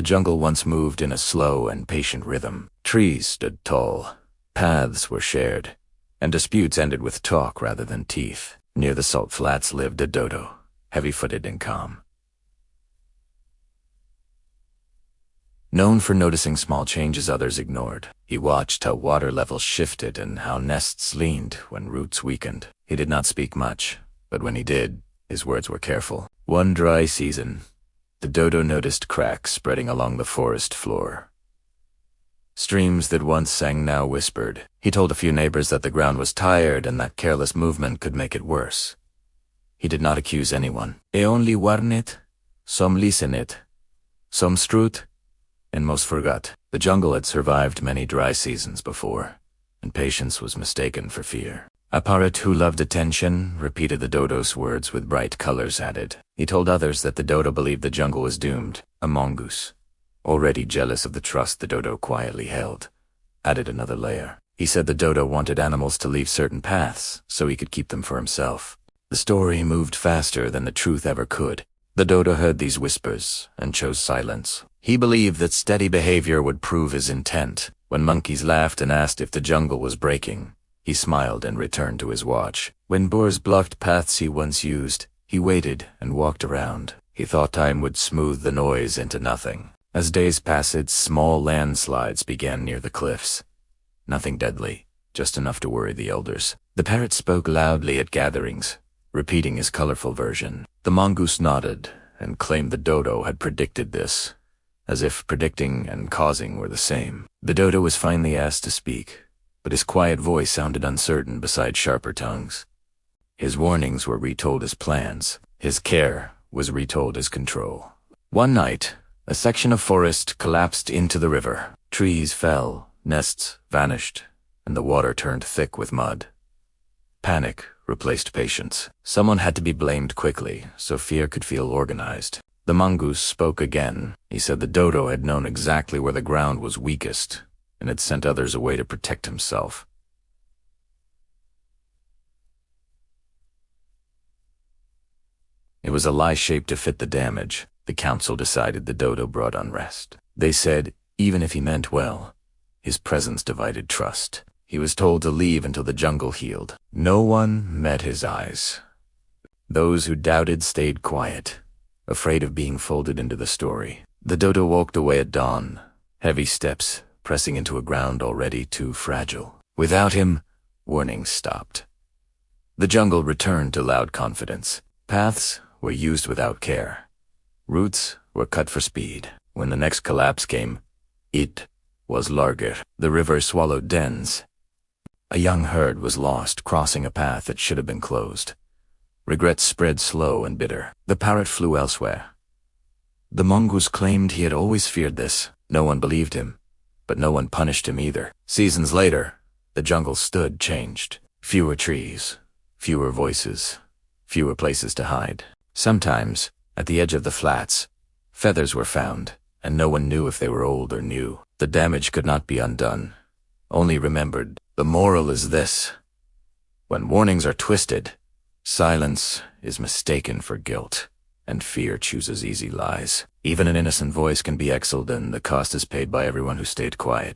The jungle once moved in a slow and patient rhythm. Trees stood tall, paths were shared, and disputes ended with talk rather than teeth. Near the salt flats lived a dodo, heavy-footed and calm. Known for noticing small changes others ignored, he watched how water levels shifted and how nests leaned when roots weakened. He did not speak much, but when he did, his words were careful. One dry season, the dodo noticed cracks spreading along the forest floor. Streams that once sang now whispered. He told a few neighbors that the ground was tired and that careless movement could make it worse. He did not accuse anyone. E only warnet, some listenet, some strut, and most forgot. The jungle had survived many dry seasons before, and patience was mistaken for fear. A parrot who loved attention repeated the dodo's words with bright colors added. He told others that the dodo believed the jungle was doomed. A mongoose, already jealous of the trust the dodo quietly held, added another layer. He said the dodo wanted animals to leave certain paths so he could keep them for himself. The story moved faster than the truth ever could. The dodo heard these whispers and chose silence. He believed that steady behavior would prove his intent. When monkeys laughed and asked if the jungle was breaking, he smiled and returned to his watch. When boars blocked paths he once used, he waited and walked around. He thought time would smooth the noise into nothing. As days passed, small landslides began near the cliffs. Nothing deadly, just enough to worry the elders. The parrot spoke loudly at gatherings, repeating his colorful version. The mongoose nodded and claimed the dodo had predicted this, as if predicting and causing were the same. The dodo was finally asked to speak, but his quiet voice sounded uncertain beside sharper tongues. His warnings were retold as plans. His care was retold as control. One night, a section of forest collapsed into the river. Trees fell, nests vanished, and the water turned thick with mud. Panic replaced patience. Someone had to be blamed quickly, so fear could feel organized. The mongoose spoke again. He said the dodo had known exactly where the ground was weakest, and had sent others away to protect himself. It was a lie shaped to fit the damage. The council decided the dodo brought unrest. They said, even if he meant well, his presence divided trust. He was told to leave until the jungle healed. No one met his eyes. Those who doubted stayed quiet, afraid of being folded into the story. The dodo walked away at dawn, heavy steps pressing into a ground already too fragile. Without him, warnings stopped. The jungle returned to loud confidence. Paths were used without care. Routes were cut for speed. When the next collapse came, it was larger. The river swallowed dens. A young herd was lost crossing a path that should have been closed. Regret spread slow and bitter. The parrot flew elsewhere. The mongoose claimed he had always feared this. No one believed him, but no one punished him either. Seasons later, the jungle stood changed. Fewer trees, fewer voices, fewer places to hide. Sometimes, at the edge of the flats, feathers were found, and no one knew if they were old or new. The damage could not be undone, only remembered. The moral is this: when warnings are twisted, silence is mistaken for guilt, and fear chooses easy lies. Even an innocent voice can be exiled, and the cost is paid by everyone who stayed quiet.